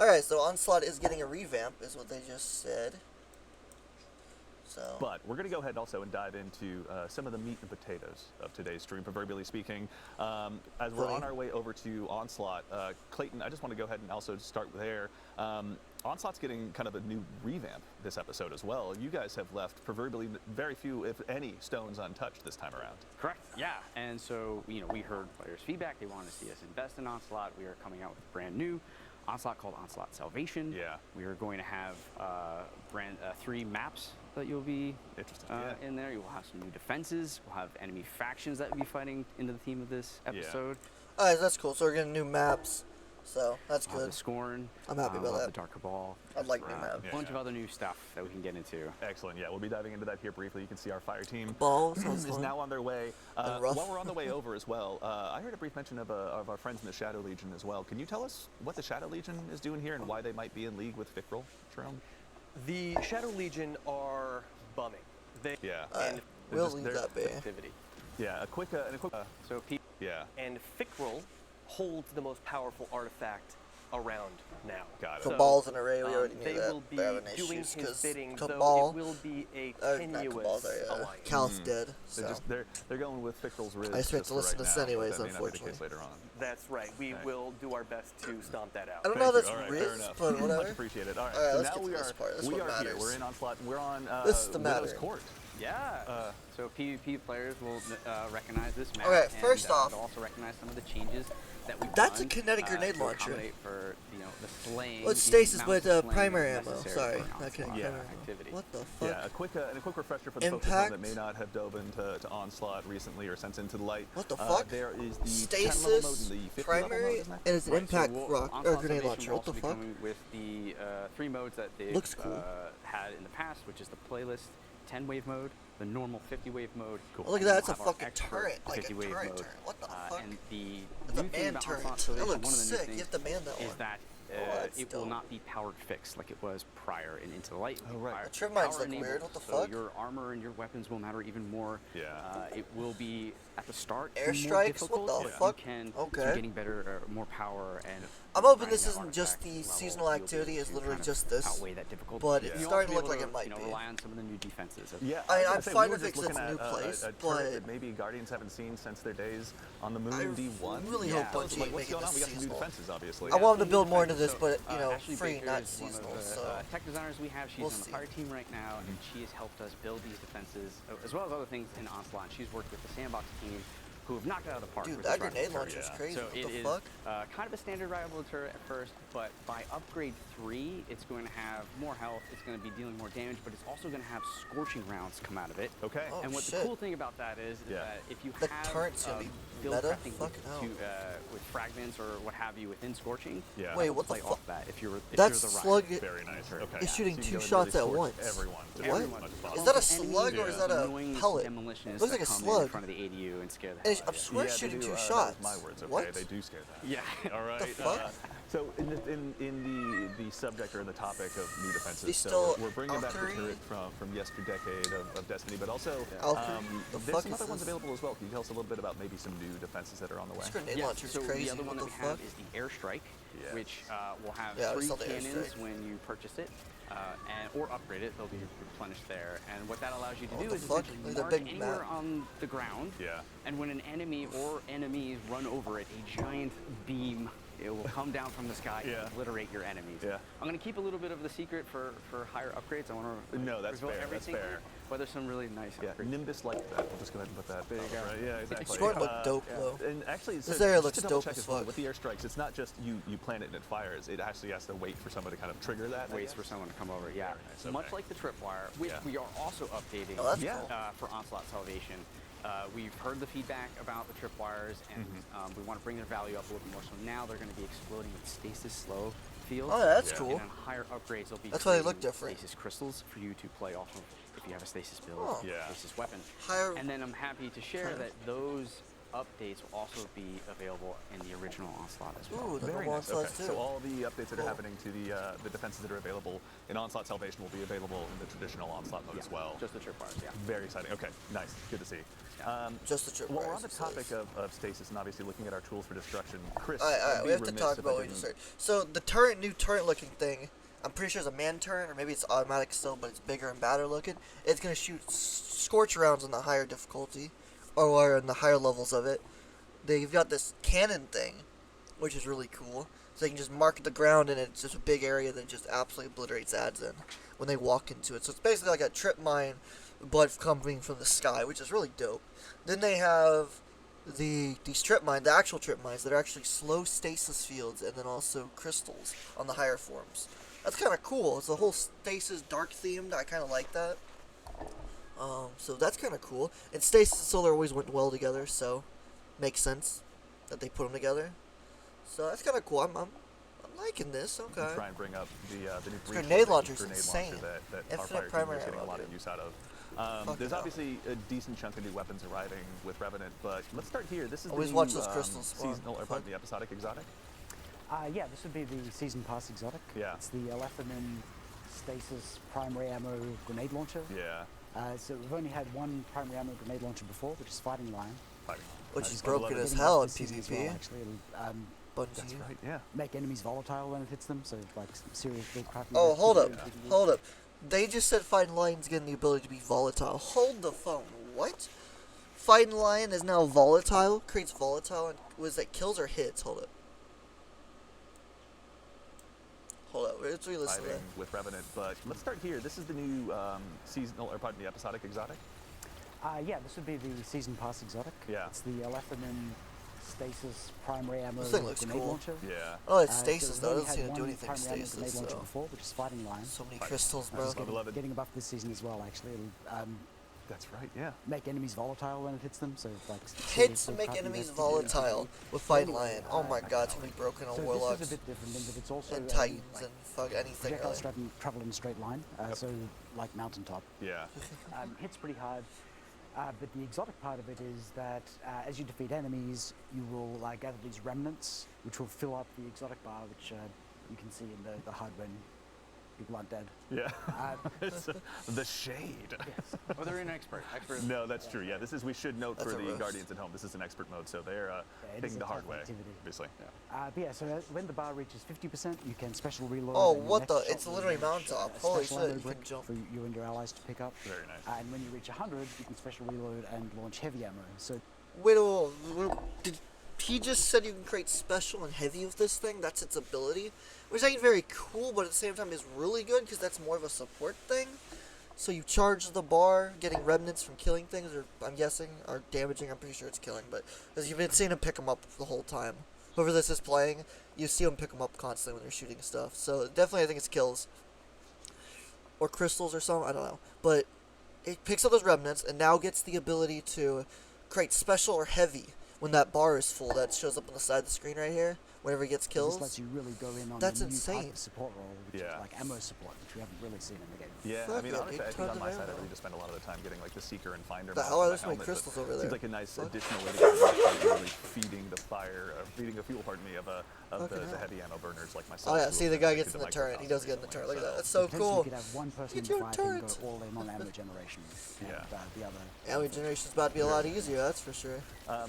Alright, so Onslaught is getting a revamp, is what they just said. So. But we're going to go ahead also and dive into some of the meat and potatoes of today's stream, proverbially speaking. As we're on our way over to Onslaught, Clayton, I just want to go ahead and also start there. Onslaught's getting kind of a new revamp this episode as well. You guys have left proverbially very few, if any, stones untouched this time around. Correct, yeah. And so, we heard players' feedback. They wanted to see us invest in Onslaught. We are coming out with a brand new Onslaught called Onslaught Salvation. Yeah. We are going to have 3 maps that you'll be in there. You'll have some new defenses. We'll have enemy factions that will be fighting into the theme of this episode. Yeah. Alright, that's cool. So we're getting new maps. So that's good. The Scorn. I'm happy about that. The Dark Cabal. I'd like new maps. A bunch of other new stuff that we can get into. Excellent. Yeah, we'll be diving into that here briefly. You can see our fire team is now on their way. While we're on the way over as well, I heard a brief mention of our friends in the Shadow Legion as well. Can you tell us what the Shadow Legion is doing here and why they might be in league with Fickrel, Jerome? The Shadow Legion are bumming. We'll leave that be. Yeah, And Fickrel holds the most powerful artifact around now. Got it. Cabal's an array, we already knew they that. will be doing his bidding, Cabal, though it will be a not Cabal, tenuous alliance. Cal's dead. So. They're going with Fickrel's Riz. I expect to listen to this anyways, that may not be the unfortunately. case later on. That's right. We will do our best to stomp that out. I don't know that's right, Riz, but whatever. Much appreciated. All right, so so now now we are here. We're in Onslaught. We're on this is the Widow's Court. Yeah. So PvP players will recognize this map. Okay, first and, off, they'll also recognize some of the changes that we've that's done, a kinetic grenade to launcher. accommodate for the slaying. Well, it's stasis, but slaying primary that's ammo. necessary Sorry, for an not kinetic onslaught primary activity. ammo. What the fuck? Yeah, a quick refresher for the folks that may not have dove into Onslaught recently or since Into the Light. What the fuck? There is the stasis, 10 level mode and the 50 primary, level mode, and it's an impact or grenade Salvation launcher. will What the also be fuck? coming with the 3 modes that they've Looks cool. had in the past, which is the playlist 10 wave mode, the normal 50 wave mode. Cool. Oh, look at that, it's a We'll have our fucking expert turret, like a 50 wave turret mode. turret. What the fuck? And the It's a new thing man about turret. Onslaught That Salvation, looks one of the new sick. things You have to man that is one. that that's it will dope. not be powered fixed like it was prior in Into the Light. Oh, right. The trim mines Power look enabled, weird. What the so fuck? your armor and your weapons will matter even more. Yeah. It will be at the start Airstrikes? more What difficult. the but fuck? You can Okay. keep getting better, more power, and I'm hoping grinding this that isn't just artifact the level, seasonal you'll be activity, able it's to literally kind of just this. outweigh that difficulty. But it's You'll starting to also look be like able it might be. rely on some of the new defenses. Yeah, I'm was gonna fine say, if we were it's just looking a new at place, a turret but that maybe Guardians haven't seen since their days on the Moon I D1. really Yeah. hope Bungie Like, what's make it going on? this We got some new seasonal. defenses, obviously. I want them to build more into this, So, but Ashley free, Baker not is one of seasonal. the, So tech designers we have. She's we'll on the see. fire team right now, and she has helped us build these defenses, as well as other things in Onslaught. She's worked with the Sandbox team, who have knocked it out of the park. dude, with that this grenade rocket launcher is turret. crazy. So What it the is fuck? kind of a standard rival turret at first, but by upgrade 3, it's going to have more health. It's going to be dealing more damage, but it's also going to have scorching rounds come out of it. Okay. Oh, And what shit. the cool thing about that is that if you The have turret's gonna be build meta? crafting Fucking hell. with fragments or what have you within scorching, Yeah. Wait, it'll what the play fuck? off that if you're That's the slug. Very nice. Okay. It's shooting So you 2 can go shots into at this once. court, everyone. to What? as much as possible. Is that a Enemies slug or is that a annoying pellet? demolitionists Looks like that a come slug. in front of the ADU and scare the And hell I'm out of you. swear Yeah, shooting they 2 do, shots. That was my words. Okay, What? they do scare that. Yeah. All right. The fuck? So in the subject or in the topic of new defenses, They so still we're bringing back the Valkyrie? turret from yesterdecade of Destiny, but also Valkyrie? The there's fuck some is other ones this? available as well. Can you tell us a little bit about maybe some new defenses that are on the way? This grenade Yeah, launcher's so crazy. the other one What that the we have fuck? is the airstrike, Yes. which will have Yeah, we 3 saw the cannons airstrike. when you purchase it, or upgrade it. They'll be replenished there. And what that allows you to What do the is fuck? essentially Look at that mark big anywhere map. on the ground. Yeah. And when an enemy or enemies run over it, a giant beam. It will come down from the sky Yeah. and obliterate your enemies. Yeah. I'm going to keep a little bit of the secret for higher upgrades. I want to No, that's reveal fair, that's everything, fair. but there's some really nice Yeah, upgrades. Nimbus like that. We'll just go ahead and put that. There you go. Right? Yeah, exactly. It's going to look dope, though. And actually, so This area just looks to double dope check as as well, fuck. with the airstrikes, it's not just you plant it and it fires. It actually has to wait for someone to kind of trigger that. I Waits guess. for someone to come over, yeah. nice, okay. Much like the tripwire, which Yeah. we are also updating Oh, that's Yeah. cool. for Onslaught Salvation. We've heard the feedback about the tripwires, and we want to bring their value up a little bit more. So now they're going to be exploding with stasis slow fields. Oh, yeah, that's Yeah. cool. And on higher upgrades, they'll be That's why they look creating different. stasis crystals for you to play off of if you have a stasis build, Oh. Yeah. stasis weapon. Higher. And then I'm happy to share Kind of. that those updates will also be available in the original Onslaught as well. Ooh, the Very normal nice. Onslaughts Okay. too. So all the updates that Cool. are happening to the defenses that are available in Onslaught Salvation will be available in the traditional Onslaught mode Yeah, as well. just the tripwires, yeah. Very exciting. Okay, nice. Good to see. Just the trip. Well, we're on the topic of stasis and obviously looking at our tools for destruction. Chris, Alright, I'd be we have to remiss talk if I about what we didn't- just heard. So the turret, new turret-looking thing, I'm pretty sure it's a man turret, or maybe it's automatic still, but it's bigger and badder looking. It's gonna shoot scorch rounds on the higher difficulty, or in the higher levels of it. They've got this cannon thing, which is really cool. So they can just mark the ground, and it's just a big area that just absolutely obliterates ads in when they walk into it. So it's basically like a trip mine, but coming from the sky, which is really dope. Then they have these trip mines, the actual trip mines, that are actually slow stasis fields, and then also crystals on the higher forms. That's kind of cool. It's a whole stasis dark themed. I kind of like that. So that's kind of cool. And stasis and solar always went well together, so makes sense that they put them together. So that's kind of cool. I'm liking this. Okay. Try and bring up the new grenade launcher's grenade insane. launcher that Infinite Starfire team primary is getting a ammo, lot of dude. use out of. Fucking There's hell. obviously a decent chunk of new weapons arriving with Revenant, but let's start here. This is Always the watch new, those crystals spawn. seasonal, or pardon, the episodic exotic. Yeah, this would be the season pass exotic. Yeah. It's the Alephamin Stasis primary ammo grenade launcher. Yeah. So we've only had one primary ammo grenade launcher before, which is Fighting Lion. Fighting. Which Nice. is broken Beloved. as Getting hell buff in this season as PvP. well, actually. It'll That's right. Yeah. make enemies volatile when it hits them, so like serious build crafting. Oh, hold up. PvP. Hold up. They just said Fighting Lion's getting the ability to be volatile. Hold the phone. What? Fighting Lion is now volatile? Creates volatile and was that kills or hits? Hold up. Hold up. Let's re-listen to Fighting that. with Revenant, but let's start here. This is the new seasonal, or pardon, the episodic exotic. Yeah, this would be the season pass exotic. Yeah. It's the Alephamin Stasis primary ammo This thing looks grenade cool. launcher. Yeah. Oh, it's So stasis we've though. It only doesn't seem had to do one anything primary ammo stasis. grenade launcher So. before, which is Fighting Lion. So many Fighting. crystals, Which bro. is Beloved. getting a buff this season as well, actually. It'll That's right. Yeah. make enemies volatile when it hits them, so like Hits serious to build make crafting enemies has to do with volatile with Fighting Lion. Oh my god, it's gonna be broken on So Warlocks this is a bit different in that it's also and Titans and fuck anything projectile really. travel in a straight line, so like mountaintop. Yeah. Hits pretty hard. But the exotic part of it is that as you defeat enemies, you will gather these remnants, which will fill up the exotic bar, which you can see in the HUD when people aren't dead. Yeah. Uh, It's, the shade. Oh, they're an expert. No, that's true. Yeah, this is. We should note That's for a the roast. Guardians at home, this is an expert mode, so they're it taking is the a hard tough way, activity. obviously. But yeah, so when the bar reaches 50%, you can special reload. Oh, and your what next the? shot It's will literally launch, mountaintop. a Holy special shit, ammo you can brick jump. for you and your allies to pick up. Very nice. And when you reach 100, you can special reload and launch heavy ammo. So Wait, did he just said you can create special and heavy with this thing? That's its ability, which ain't very cool, but at the same time is really good because that's more of a support thing. So you charge the bar, getting remnants from killing things, or I'm guessing are damaging. I'm pretty sure it's killing, but because you've been seeing him pick them up the whole time. Whoever this is playing, you see him pick them up constantly when they're shooting stuff. So definitely, I think it's kills or crystals or something. I don't know, but it picks up those remnants and now gets the ability to create special or heavy when that bar is full. That shows up on the side of the screen right here. Whenever he gets this kills. lets you really go in on That's the new insane. type of support role, which Yeah. is like ammo support, which we haven't really seen in the game. Yeah, Fuck I mean, yeah, honestly, big I think tons on of my side, I ammo. really just spend a lot of the time getting like the seeker and finder. The mounts hell are on there so my many helmet, but crystals over there? Seems like a nice Fuck. additional way to get really feeding the fire, feeding the fuel, pardon me, of Fucking the hell. heavy ammo burners like myself. Oh yeah, who see have the been guy addicted gets in to the turret. He does get in the turret. Look at that. That's so Potentially cool. you could have one person in Get the your fight and turrets. go all in on ammo generation, and Yeah. the other. Ammo generation's about to be a lot easier, that's for sure.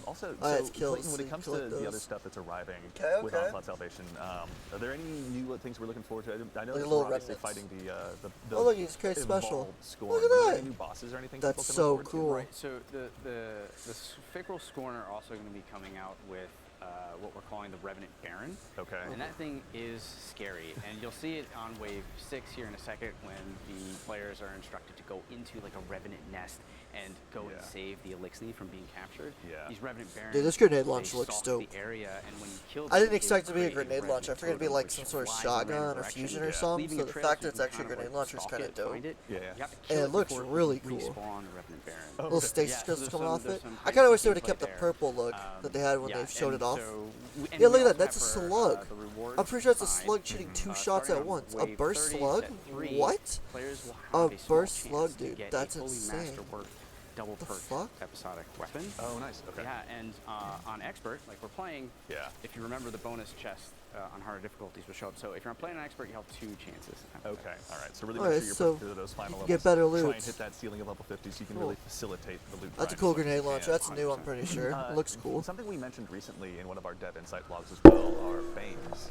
Also, Oh, yeah, so it's kills, Clayton, when so it you comes to collect the other those. stuff that's arriving Okay, with okay. Onslaught Salvation, are there any new things we're looking forward to? I know Like that little we're obviously remnants. fighting the Oh, look, he's created special. evolved Scorn. Look at Are there that. any new bosses or anything? That's people can so look forward to? cool. Right. So the Ficral Scorn are also going to be coming out with what we're calling the Revenant Baron. Okay. And that thing is scary. And you'll see it on wave 6 here in a second when the players are instructed to go into like a Revenant nest and go and Yeah. save the Elixir from being captured. Yeah. These Revenant Barons, Dude, this grenade they launcher looks stalk dope. The area, and when you kill I them, didn't they expect it to be a create grenade launcher. I Revenant figured it'd be totem, like which some sort of flies in random shotgun or directions, fusion or Yeah. something. leaving So a the trail fact so that it's you can actually a kind of, grenade like, launcher is stalk kind of it, dope. find it. Yeah. You have to And kill it looks before really you cool. respawn the Revenant Baron. Little stasis Yeah, so crystals there's coming some- off there's it. some I kind of wish they gameplay would have kept the there. purple look that they had when Yeah, they showed and it off. so and Yeah, we look at that. also That's a have for, slug. the rewards I'm pretty sure it's a side, slug shooting two shots starting at on once. A wave burst 30, slug? set 3, What? players will A have a small burst chance slug, to dude. get That's a fully insane. masterwork double The perk fuck? episodic weapon. Oh, nice. Okay. Yeah, and on expert, like we're playing, Yeah. if you remember the bonus chest on harder difficulties will show up. So if you're playing on expert, you have 2 chances. Okay, all right. So really All make right, sure you're so pushing through those final you can levels. get better Try and loots. hit that ceiling of level 50 so you can Cool. really facilitate the loot. That's a grind cool as much as grenade you launcher. can. That's new, I'm pretty sure. Looks cool. Something we mentioned recently in one of our Dev Insight vlogs as well are Banes,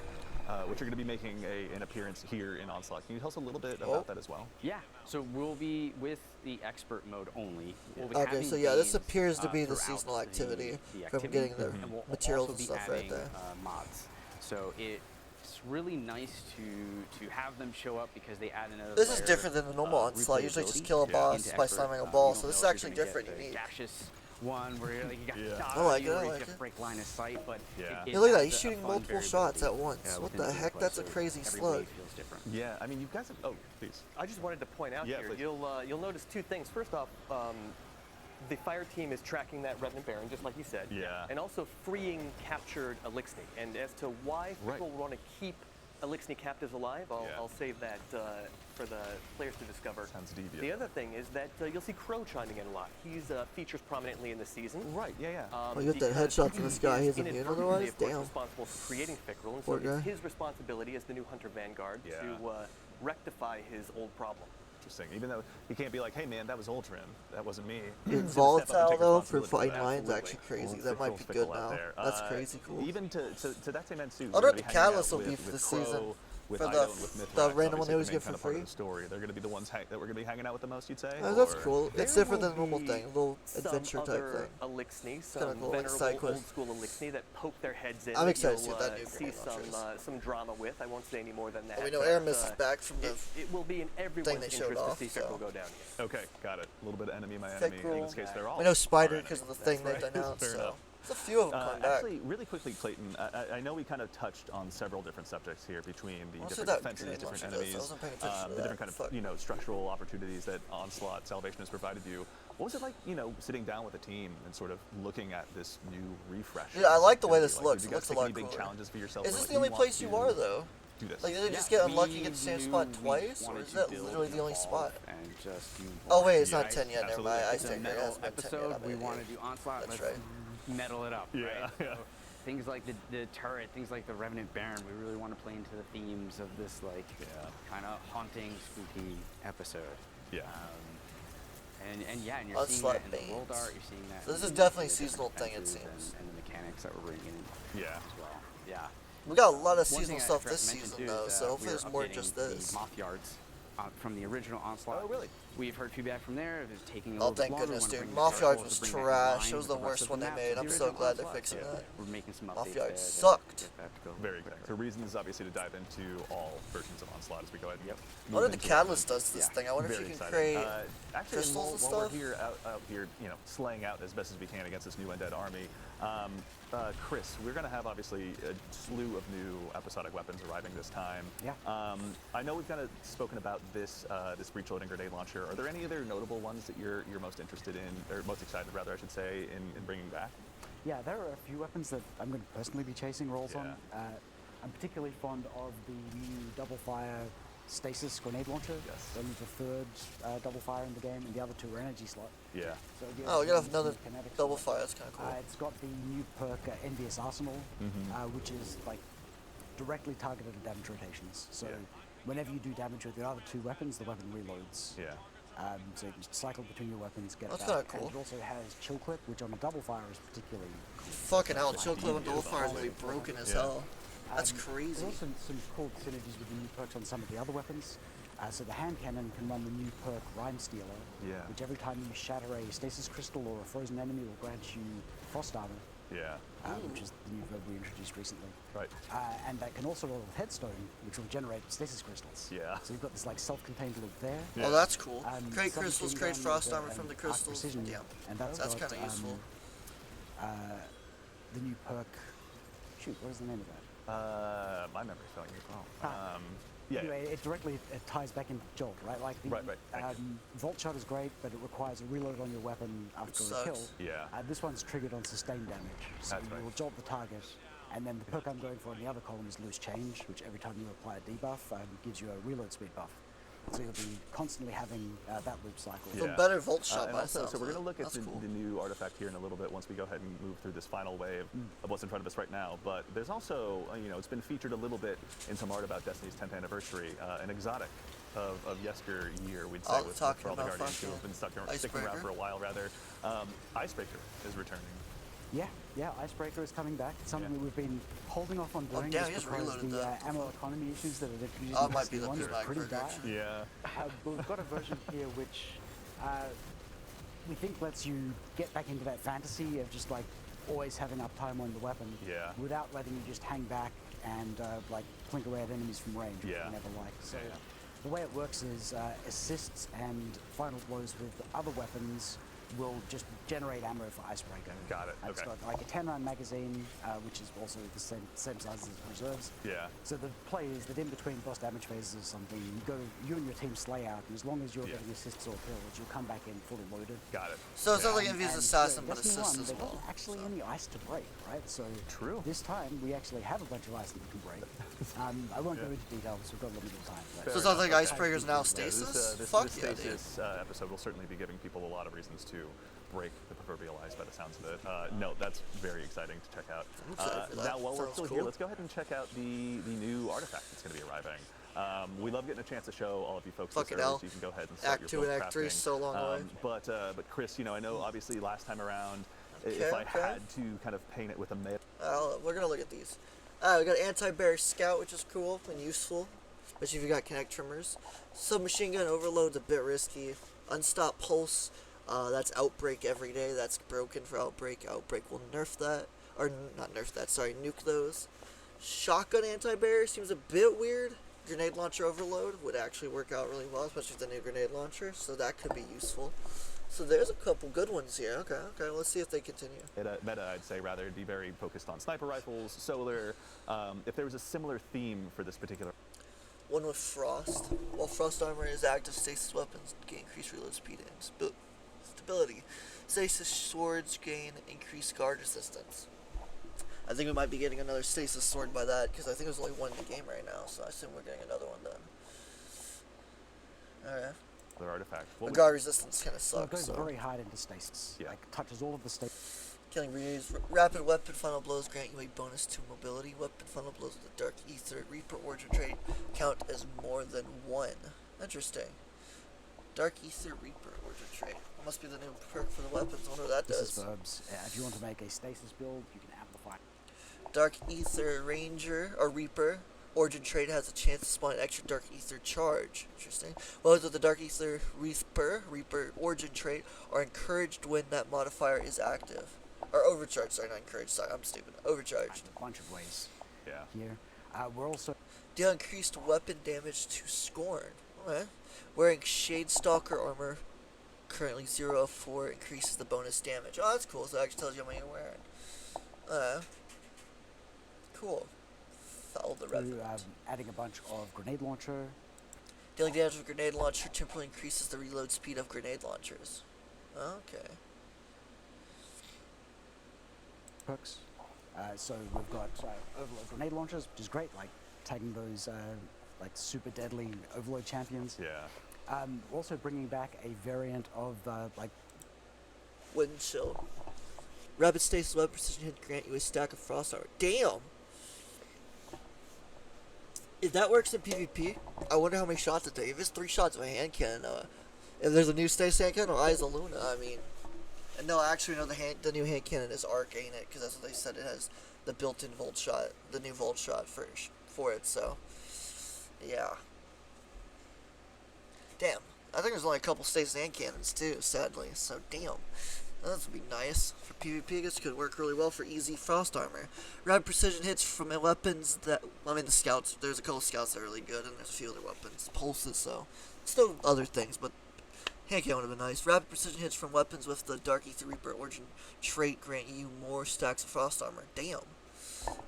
which are going to be making an appearance here in Onslaught. Can you tell us a little bit about that as well? Yeah, so we'll be with the expert mode only. We'll be Okay, having so yeah, this games, appears to be the throughout seasonal activity the from activity, getting the and we'll materials also and be stuff right adding, there. mods. So it's really nice to have them show up because they add another This is layer different than the normal of onslaught. Usually just replayability kill a boss into by expert. slamming a You ball, don't so this is know if actually you're gonna different, get the unique. gaseous one where you're like you got Yeah. shot I like on you it, I or you like just it. break line of sight, but Yeah. Hey, look at that, adds he's a shooting fun multiple shots at variability, once. What within the the heck? gameplay, That's a so crazy every slug. wave feels different. Yeah, I mean, you guys have. Oh, please. I just wanted to point out Yeah, here, please. you'll notice 2 things. First off, the fire team is tracking that Revenant Baron, just like you said. Yeah. And also freeing captured Elixni. And as to why Right. people want to keep Elixni captives alive, Yeah. I'll save that for the players to discover. Sounds devious. The other thing is that you'll see Crow chiming in a lot. He's features prominently in the season. Right, yeah. Oh, you got that because headshot to this guy. he He's is immune inadvertently, otherwise? of course, Damn. responsible for creating Fickrel, and so Poor guy. it's his responsibility as the new Hunter Vanguard Yeah. to rectify his old problem. Interesting. Even though he can't be like, hey man, that was Ultron. That wasn't me. Being He's gonna step up and volatile take though for responsibility for fighting that. lions Absolutely. actually crazy. Well, That might be Fickrel's good fickle out now. there. That's crazy cool. Even to that same end too. I we're wonder gonna if be the hanging Catalyst out will be with for this Crow, season. with For Ido the- and with Mithrax, the random one obviously they always the main get kind for of part of free? the story. They're going to be the ones that we're going to be hanging out with the most, you'd say? That's or- cool. It's There different than a will normal be thing. A little some adventure type other thing. Elixni, kinda some cool, like venerable side quest. old school Elixni that poke their heads in. I'm that excited to see you'll, what that new see grenade launcher is. some drama with. I won't say any more than that. And we know but, Aramis is back from the it will be in they everyone's showed interest off, to see so. Fickrel go down here. Okay, got it. A little bit of enemy, my enemy. In Fickrel. this case, they're all. We know Spider our because of the enemy. thing That's they've right. announced. Fair So enough. there's a few of them coming back. Actually, really quickly, Clayton, I know we kind of touched on several different subjects here between the What's different that defenses, grenade different launcher does? I enemies, wasn't paying attention to the that. different kind of Fuck. Structural opportunities that Onslaught Salvation has provided you. What was it like, sitting down with the team and sort of looking at this new refresh? Yeah, I like the way It's this gonna be looks. Did It you looks guys a take lot any big cooler. challenges for yourself? Is where, this like, the only want place you to are though? Do this. Like, did they Yeah, just get unlucky we and get the same knew spot we twice, or wanted is to that build literally and the only evolve spot? and just do Oh more. wait, it's not Yeah, 10 yet. Never mind. I It's a stand here. metal It's been 10 yet. episode. I'm We an want to idiot. do Onslaught. That's Let's right. metal it up. Yeah, right? yeah. So things like the turret, things like the Revenant Baron. We really want to play into the themes of this kind of haunting, spooky episode. Yeah. And yeah, and you're seeing Onslaught that in the world Banes. art. You're seeing that. So this in is definitely the a seasonal different thing, it defenses seems. And the mechanics that we're bringing in Yeah. as well. Yeah. We got a lot of One seasonal thing I stuff forgot this to mention, season too, though, is, so hopefully we are there's more than updating just the this. moth yards from the original Onslaught. Oh, really? We've heard feedback from there. It's taking a Oh, little bit thank longer. goodness, We wanna dude. bring the Moth characters Yards was to bring that in trash. line It was with the rest worst of one the they map made. of I'm the so original glad they're Onslaught. fixing that. We're making some updates Moth Yards there sucked. to get that to go Very good. quicker. So reasons obviously to dive into all versions of Onslaught as we go ahead. Yep. I wonder if the Catalyst does this Yeah. thing. I wonder if Very you can exciting. create Actually, crystals and while we're stuff. here, out here, slaying out as best as we can against this new undead army. Chris, we're going to have obviously a slew of new episodic weapons arriving this time. Yeah. I know we've kind of spoken about this this breach loading grenade launcher. Are there any other notable ones that you're most interested in, or most excited rather, I should say, in bringing back? Yeah, there are a few weapons that I'm going to personally be chasing rolls on. I'm particularly fond of the new double fire stasis grenade launcher. Yes. Only the third double fire in the game, and the other 2 are energy slot. Yeah. So it gives Oh, we got some another kinetics double on it. fire. That's kind of cool. It's got the new perk Envious Arsenal, which is like directly targeted at damage rotations. So Yeah. whenever you do damage with the other 2 weapons, the weapon reloads. Yeah. So you can cycle between your weapons, get That's that. kinda cool. And it also has chill clip, which on a double fire is particularly cool. Fucking hell, chill clip and double fire is gonna be broken as Yeah. hell. That's crazy. There's also some cool synergies with the new perks on some of the other weapons. So the hand cannon can run the new perk Rhyme Stealer, Yeah. which every time you shatter a stasis crystal or a frozen enemy will grant you frost armor, Yeah. which is the new verb we introduced recently. Right. And that can also roll with Headstone, which will generate stasis crystals. Yeah. So you've got this like self-contained loop there. Yeah. Oh, that's cool. Create Some crystals, machine create gun frost with, armor from the arc crystals. precision, Yeah. and that's That's got, kind of useful. the new perk. Shoot, what is the name of that? My memory's failing me as well. Yeah. Anyway, it directly ties back into Jolt, right? Like the Right, thank you. Vault Shot is great, but it requires a reload on your weapon after a sucks. kill. Yeah. This one's triggered on sustained damage, so That's you right. will jolt the target, and then the perk I'm going for in the other column is Loose Change, which every time you apply a debuff gives you a reload speed buff. So you'll be constantly having that loop cycle. So Yeah. better Volt Shot And by also, sounds so we're of going to it. look at That's cool. the new artifact here in a little bit once we go ahead and move through this final wave of what's in front of us right now. But there's also, it's been featured a little bit in some art about Destiny's 10th anniversary, an exotic of yesteryear, we'd say, with talking for all the about Guardians who fucking have been sticking around Icebreaker. for a while, rather. Icebreaker is returning. Yeah, Icebreaker is coming back. It's something Yeah. that we've been holding off on doing damn, just he just because reloaded the that. ammo economy issues that are introduced Oh, in it might be the one is Prismatic pretty dire. projection. Yeah. But we've got a version here which we think lets you get back into that fantasy of just like always having uptime on the weapon Yeah. without letting you just hang back and like clink away at enemies from range, which Yeah. we never like. So Yeah, yeah. the way it works is assists and final blows with other weapons will just generate ammo for Icebreaker. Got it, It's okay. got like a 10-round magazine, which is also the same size as reserves. Yeah. So the play is that in between boss damage phases or something, you and your team slay out, and as long as you're Yeah. getting assists or kills, you'll come back in fully loaded. Got it. So it's not like And- Envy's and assassin, so but Destiny assist 1, as there well. wasn't actually So. any ice to break, right? So True. this time we actually have a bunch of ice that you can break. I won't go Yeah. into details, we've got limited time. but- So it sounds like Okay. Icebreaker's now Yeah, stasis? this Fuck yeah, dude. stasis episode will certainly be giving people a lot of reasons to break the proverbial ice by the sounds of it. No, that's very exciting to check out. I'm excited for that. Now, while we're Sounds still cool. here, let's go ahead and check out the new artifact that's going to be arriving. We love getting a chance to show all of you folks Fucking this early, hell. so you can go ahead and start Act your 2 and build Act 3 is crafting. so long away. But Chris, I know obviously last time around, if Okay, I okay. had to kind of paint it with a male. We're gonna look at these. We got Anti-Bear Scout, which is cool and useful, especially if you got Kinetic Trimmers. Submachine Gun Overload's a bit risky. Unstop Pulse, that's Outbreak every day. That's broken for Outbreak. Outbreak will nerf that. Or, not nerf that, sorry, nuke those. Shotgun Anti-Bear seems a bit weird. Grenade Launcher Overload would actually work out really well, especially with the new grenade launcher, so that could be useful. So there's a couple good ones here. Okay, let's see if they continue. Meta, I'd say rather, it'd be very focused on sniper rifles, solar. If there was a similar theme for this particular. One with Frost. While Frost Armor is active, Stasis weapons gain increased reload speed and stability. Stasis swords gain increased guard resistance. I think we might be getting another Stasis sword by that, because I think there's only one in the game right now, so I assume we're getting another one then. Alright. Other artifact. The What guard resistance kind of So it sucks, goes so. very hard into stasis. Yeah. Like touches all of the stasis. Killing Reeves. Rapid weapon final blows grant you a bonus to mobility. Weapon final blows with the Dark Ether Reaper Origin trait count as more than one. Interesting. Dark Ether Reaper Origin trait. Must be the new perk for the weapons. I wonder what that This does. is verbs. If you want to make a stasis build, you can amplify. Dark Ether Ranger or Reaper Origin trait has a chance to spawn an extra Dark Ether charge. Interesting. Those with the Dark Ether Reaper Origin trait are encouraged when that modifier is active. Or overcharged, sorry, not encouraged, sorry, I'm stupid. Overcharged. A bunch of ways Yeah. here. We're also Deal increased weapon damage to Scorn. Okay. Wearing Shade Stalker armor, currently 0 of 4, increases the bonus damage. Oh, that's cool, so it actually tells you how many you're wearing. Cool. Follow the Revenant. adding a bunch of grenade launcher. Dealing damage with grenade launcher temporarily increases the reload speed of grenade launchers. Okay. perks. So we've got overload grenade launchers, which is great, like taking those like super deadly overload champions. Yeah. Also bringing back a variant of like Wind Chill. Rapid stasis weapon precision hit grant you a stack of frost armor. Damn! If that works in PvP, I wonder how many shots it takes. If it's 3 shots of a hand cannon, if there's a new stasis hand cannon or Eyes of Luna, I mean. And no, actually, no, the new hand cannon is arc, ain't it? Because that's what they said. It has the built-in volt shot, the new volt shot for it. So, yeah. Damn, I think there's only a couple stasis hand cannons too. Sadly, so damn. That would be nice for PvP. I guess it could work really well for easy frost armor. Rapid precision hits from weapons that, I mean, the scouts. There's a couple scouts that are really good, and there's a few other weapons, pulses. So, still other things, but. Hand cannon would have been nice. Rapid precision hits from weapons with the Dark Ether Reaper Origin trait grant you more stacks of frost armor. Damn.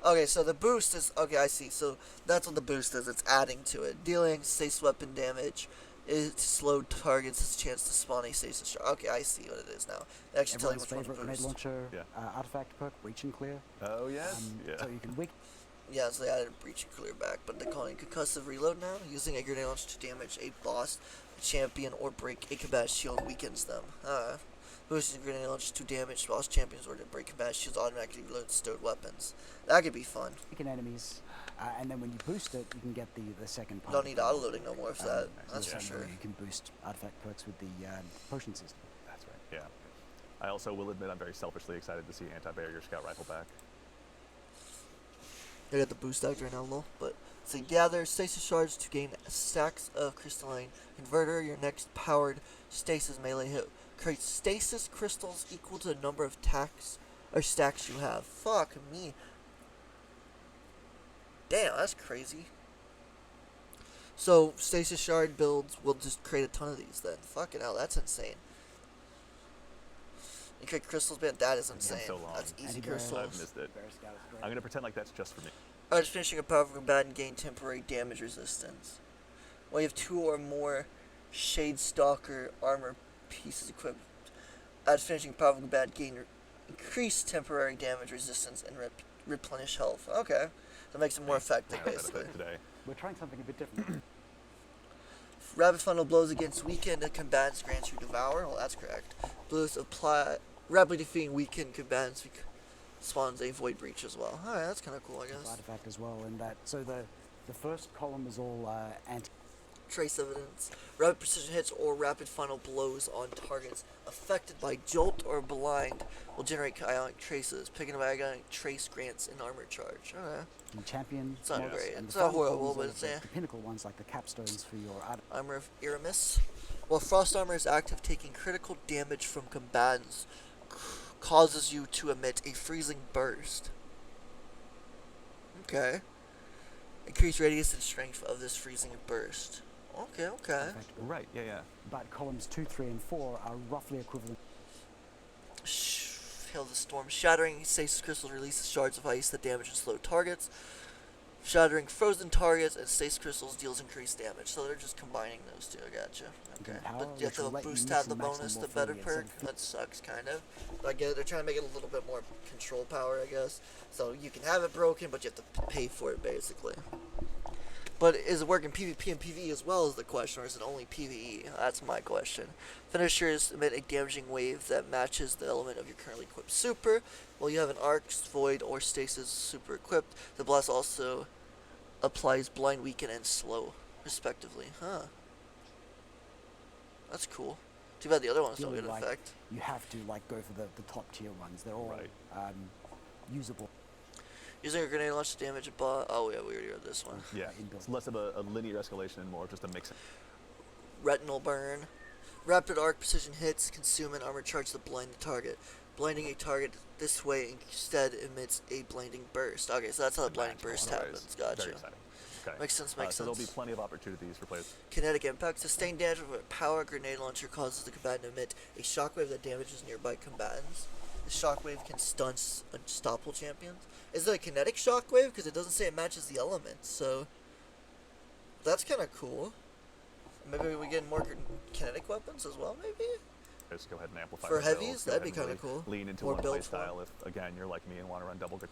Okay, so the boost is... Okay, I see. So that's what the boost is. It's adding to it. Dealing stasis weapon damage. It slowed targets has a chance to spawn a stasis shot. Okay, I see what it is now. It actually tells you everyone's which one favorite to grenade boost. launcher artifact perk, reach and clear. Oh yes. Yeah. So you can Yeah, so they added breach and clear back, but they're calling it concussive reload now. Using a grenade launcher to damage a boss, a champion, or break a combat shield weakens them. Boosting grenade launchers to damage boss champions or to break combat shields automatically reload stowed weapons. That could be fun. Weaken enemies, and then when you boost it, you can get the second part. Don't need auto loading no more for that. That's the for same sure. way You can boost artifact perks with the potion system. That's right. Yeah. I also will admit I'm very selfishly excited to see anti-barrier scout rifle back. I got the boost act right now, lol. But so gather stasis shards to gain stacks of crystalline converter. Your next powered stasis melee hit creates stasis crystals equal to the number of stacks you have. Fuck me. Damn, that's crazy. So stasis shard builds will just create a ton of these then. Fucking hell, that's insane. You create crystals, man. That is insane. So long. That's easy Anti-barrier. crystals. I've missed it. I'm going to pretend like that's just for me. Alright, finishing a powerful combatant gain temporary damage resistance. When you have 2 or more Shade Stalker armor pieces equipped, add finishing a powerful combatant gain increased temporary damage resistance and replenish health. Okay, that makes it more effective, Yeah, basically. today. We're trying something a bit different. Rapid funnel blows against weakened combatants grants you devour. Well, that's correct. Blows apply rapidly defeating weakened combatants spawns a void breach as well. Alright, that's kind of cool, I guess. Artifact as well, and that so the first column is all anti. Trace evidence. Rapid precision hits or rapid final blows on targets affected by jolt or blind will generate ionic traces. Picking up ionic trace grants an armor charge. Alright. Champion. It's not mods, great. and It's the not final horrible, columns but are it's the pinnacle ones like the capstones for your Armor of Eramis. While Frost Armor is active, taking critical damage from combatants causes you to emit a freezing burst. Okay. Increase radius and strength of this freezing burst. Okay, okay. artifact. Right, yeah. But columns 2, 3, and 4 are roughly equivalent. Hail the Storm. Shattering stasis crystals releases shards of ice that damage and slow targets. Shattering frozen targets and stasis crystals deals increased damage. So they're just combining those two. I gotcha. Okay. Power, But you have which will to let you boost mix have the and match them bonus, more the better freely perk. instead of- That sucks, kind of. But I get it. They're trying to make it a little bit more control power, I guess. So you can have it broken, but you have to pay for it, basically. But is it working PvP and PvE as well is the question, or is it only PvE? That's my question. Finishers emit a damaging wave that matches the element of your currently equipped super. While you have an Arc, Void, or Stasis super equipped, the blast also applies Blind, Weaken, and Slow, respectively. Huh. That's cool. Too bad the other ones don't Really, get an like, effect. You have to go for the top tier ones. They're all Right. Usable. Using a grenade launch to damage a bot. Oh yeah, we already read this one. Yeah, Inbuilt. it's less of a linear escalation and more just a mix. Retinal burn. Rapid arc precision hits consume an armor charge to blind the target. Blinding a target this way instead emits a blinding burst. Okay, so that's how the blinding burst happens. Gotcha. Very exciting. Okay. Makes sense, makes So there'll be sense. plenty of opportunities for players. Kinetic impact. Sustained damage with a power grenade launcher causes the combatant to emit a shockwave that damages nearby combatants. The shockwave can stun unstoppable champions. Is it a kinetic shockwave? Because it doesn't say it matches the elements, so that's kind of cool. Maybe we get more kinetic weapons as well, maybe? Just go ahead and amplify For the build, heavies, go that'd be ahead and kinda really cool. Lean into More one build play for 'em. style if, again, you're like me and want to run double good.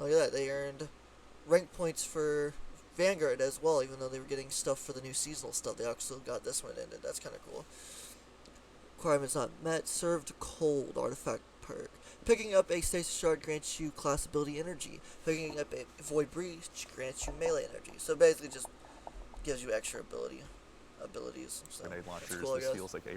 Oh yeah, they earned rank points for Vanguard as well, even though they were getting stuff for the new seasonal stuff. They also got this one ended. That's kind of cool. Requirements not met. Served cold artifact perk. Picking up a stasis shard grants you class ability energy. Picking up a void breach grants you melee energy. So basically, just gives you extra abilities. So Grenade that's launchers, cool, I this guess. feels like a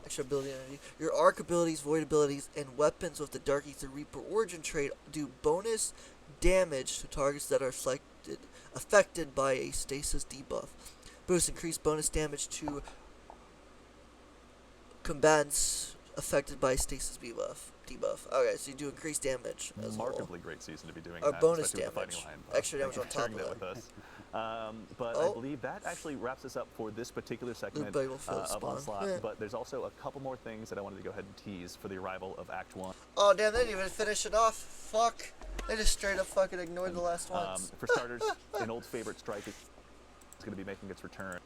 Extra ability energy. Your arc abilities, void abilities, and weapons with the Dark Ether Reaper origin trait do bonus damage to targets that are affected by a stasis debuff. Boost increased bonus damage to combatants affected by a stasis debuff. Okay, so you do increased damage as well. remarkably great season to be doing Or that. bonus especially with the damage. Fighting Lion. Extra damage Thanks on for top sharing of that with us. But Oh. I believe that actually wraps us up for this particular segment Bagel Field of spawn. Onslaught. Yeah. But there's also a couple more things that I wanted to go ahead and tease for the arrival of Act 1. Oh damn, they didn't even finish it off. Fuck. They just straight up fucking ignored the last ones. For starters, an old favorite strike is going to be making its return.